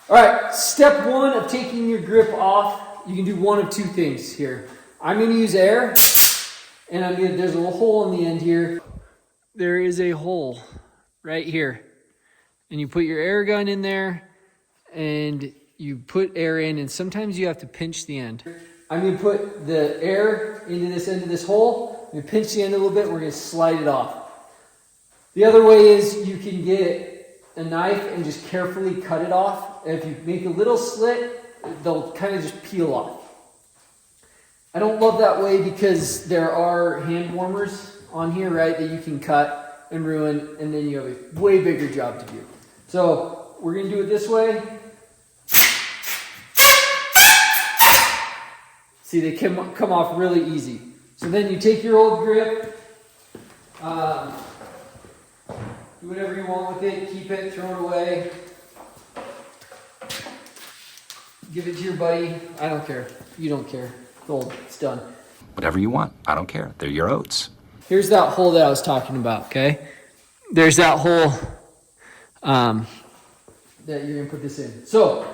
All right, step one of taking your grip off, you can do one of two things here. I'm gonna use air, and there's a little hole in the end here. There is a hole right here. And you put your air gun in there, and you put air in, and sometimes you have to pinch the end. I'm gonna put the air into this end of this hole. I'm gonna pinch the end a little bit, and we're gonna slide it off. The other way is you can get a knife and just carefully cut it off. And if you make a little slit, they'll kind of just peel off. I don't love that way because there are hand warmers on here, right, that you can cut and ruin, and then you have a way bigger job to do. So we're gonna do it this way. See, they come off really easy. So then you take your old grip, do whatever you want with it, keep it, throw it away. Give it to your buddy. I don't care. You don't care. It's old. It's done. Whatever you want. I don't care. They're your oats. Here's that hole that I was talking about, okay? There's that hole that you're gonna put this in. So,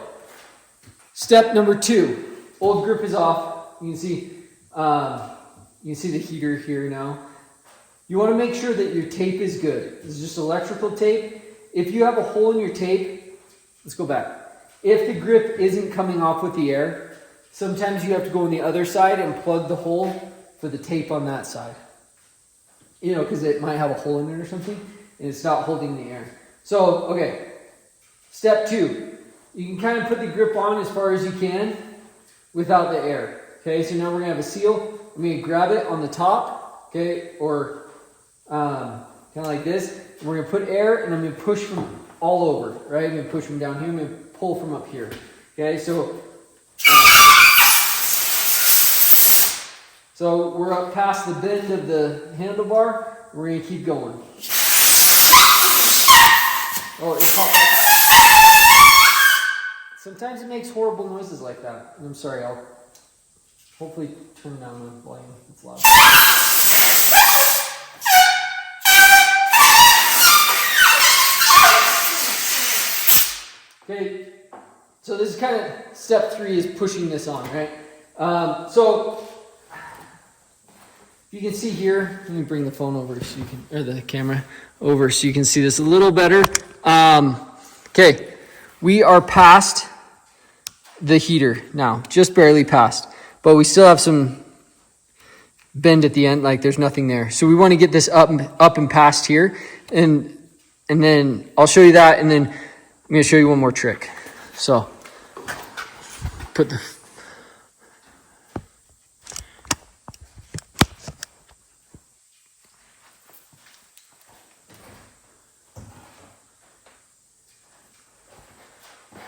step number 2. Old grip is off. You can see the heater here now. You want to make sure that your tape is good. This is just electrical tape. If you have a hole in your tape, let's go back. If the grip isn't coming off with the air, sometimes you have to go on the other side and plug the hole for the tape on that side. You know, because it might have a hole in it or something, and it's not holding the air. So, okay, step 2. You can kind of put the grip on as far as you can without the air. Okay, so now we're gonna have a seal. I'm gonna grab it on the top, okay, or kind of like this. And we're gonna put air, and I'm gonna push from all over, right? I'm gonna push from down here. I'm gonna pull from up here. Okay, so we're up past the bend of the handlebar. We're gonna keep going. Oh, it's hot. Sometimes it makes horrible noises like that. I'm sorry. I'll hopefully turn down the volume. It's loud. Okay, so this is kind of step 3 is pushing this on, right? So you can see here, let me bring the phone over so you can, or the camera over so you can see this a little better. Okay, we are past the heater now, just barely past, but we still have some bend at the end, like there's nothing there. So we want to get this up and past here, and then I'll show you that, and then I'm going to show you one more trick. So, put the...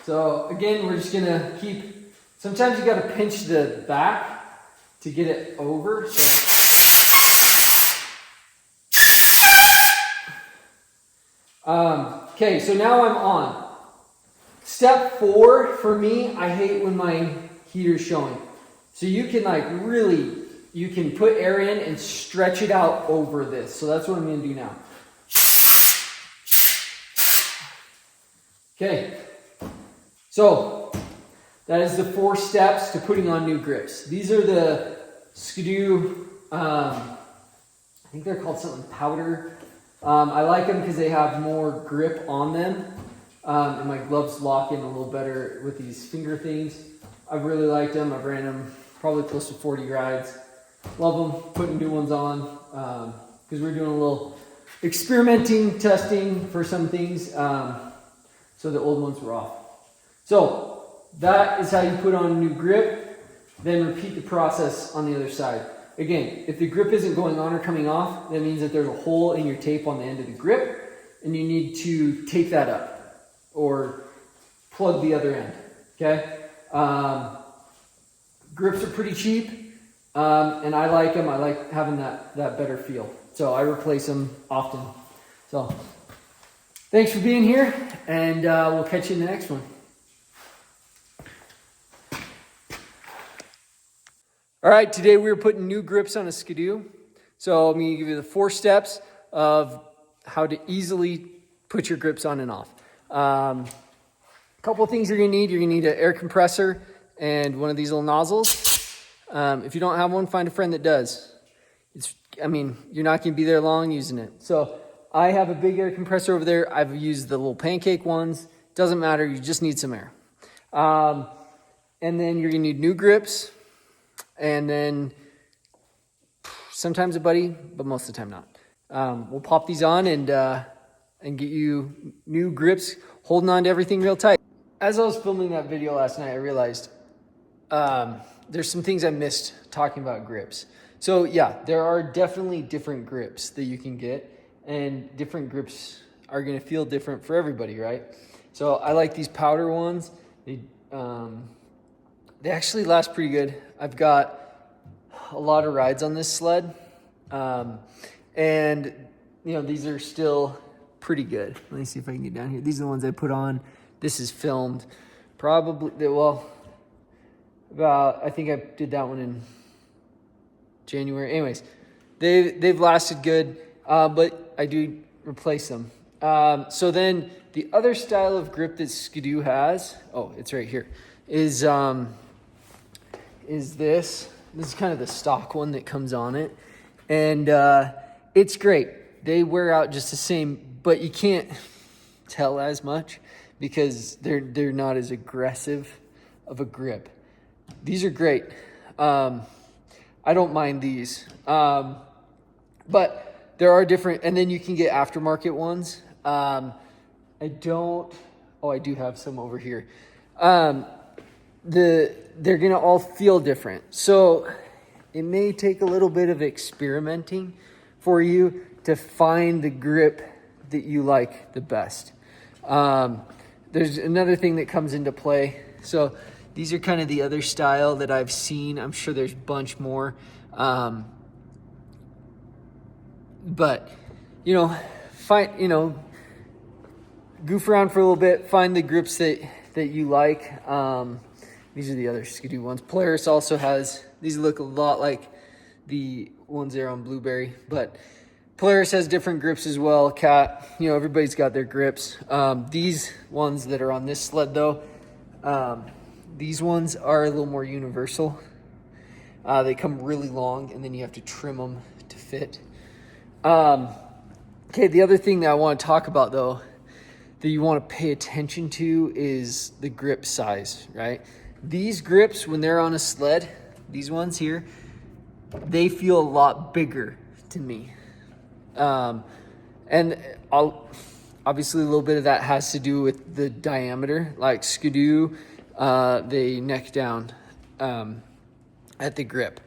So, again, we're just going to keep... Sometimes you got to pinch the back to get it over. Okay, so now I'm on. Step 4, for me, I hate when my heater's showing. So you can you can put air in and stretch it out over this. So that's what I'm gonna do now. Okay, so that is the 4 steps to putting on new grips. These are the Skidoo, I think they're called something powder. I like them because they have more grip on them. And my gloves lock in a little better with these finger things. I've really liked them. I've ran them probably close to 40 rides. Love them, putting new ones on. Because we're doing a little experimenting, testing for some things. So the old ones were off. So that is how you put on a new grip. Then repeat the process on the other side. Again, if the grip isn't going on or coming off, that means that there's a hole in your tape on the end of the grip, and you need to take that up or plug the other end, okay? Grips are pretty cheap, and I like them. I like having that better feel. So I replace them often. So thanks for being here, and we'll catch you in the next one. All right, today we're putting new grips on a Skidoo. So I'm going to give you the 4 steps of how to easily put your grips on and off. A couple of things you're gonna need. You're gonna need an air compressor and one of these little nozzles. If you don't have one, find a friend that does. You're not gonna be there long using it. So I have a big air compressor over there. I've used the little pancake ones. Doesn't matter, you just need some air. And then you're gonna need new grips, and then sometimes a buddy, but most of the time not. We'll pop these on and get you new grips, holding on to everything real tight. As I was filming that video last night, I realized there's some things I missed talking about grips. So yeah, there are definitely different grips that you can get, and different grips are gonna feel different for everybody, right? So I like these powder ones. They actually last pretty good. I've got a lot of rides on this sled. And these are still pretty good. Let me see if I can get down here. These are the ones I put on. This is filmed probably, I think I did that one in January. Anyways, they've lasted good, but I do replace them. So then the other style of grip that Skidoo has, it's right here, is this. This is kind of the stock one that comes on it. And it's great. They wear out just the same, but you can't tell as much because they're not as aggressive of a grip. These are great. I don't mind these. But there are different, and then you can get aftermarket ones. I do have some over here. They're gonna all feel different. So it may take a little bit of experimenting for you to find the grip that you like the best. There's another thing that comes into play. So these are kind of the other style that I've seen. I'm sure there's a bunch more. But goof around for a little bit, find the grips that you like. These are the other Skidoo ones. Polaris also has, these look a lot like the ones there on Blueberry, but Polaris has different grips as well. Cat, everybody's got their grips. These ones that are on this sled though, these ones are a little more universal. They come really long and then you have to trim them to fit. Okay, the other thing that I want to talk about though, that you want to pay attention to is the grip size, right? These grips, when they're on a sled, these ones here, they feel a lot bigger to me. And obviously a little bit of that has to do with the diameter. Like Skidoo, they neck down at the grip.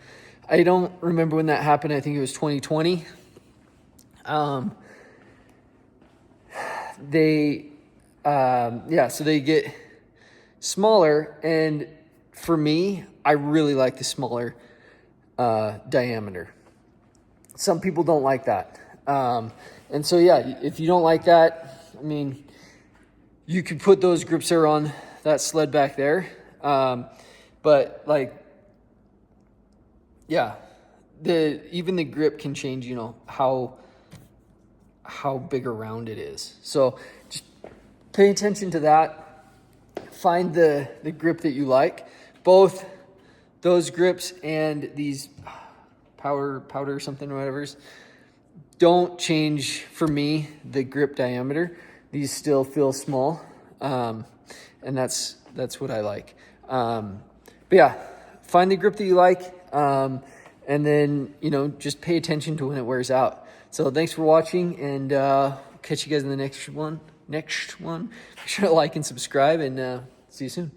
I don't remember when that happened. I think it was 2020. So they get smaller, and for me, I really like the smaller diameter. Some people don't like that. And so, if you don't like that, you could put those grips there on that sled back there. But even the grip can change, how big around it is. So just pay attention to that. Find the grip that you like. Both those grips and these powder something or whatever's don't change for me the grip diameter. These still feel small, and that's what I like. Find the grip that you like, and then just pay attention to when it wears out. So thanks for watching, and catch you guys in the next one. Make sure to like and subscribe, and see you soon.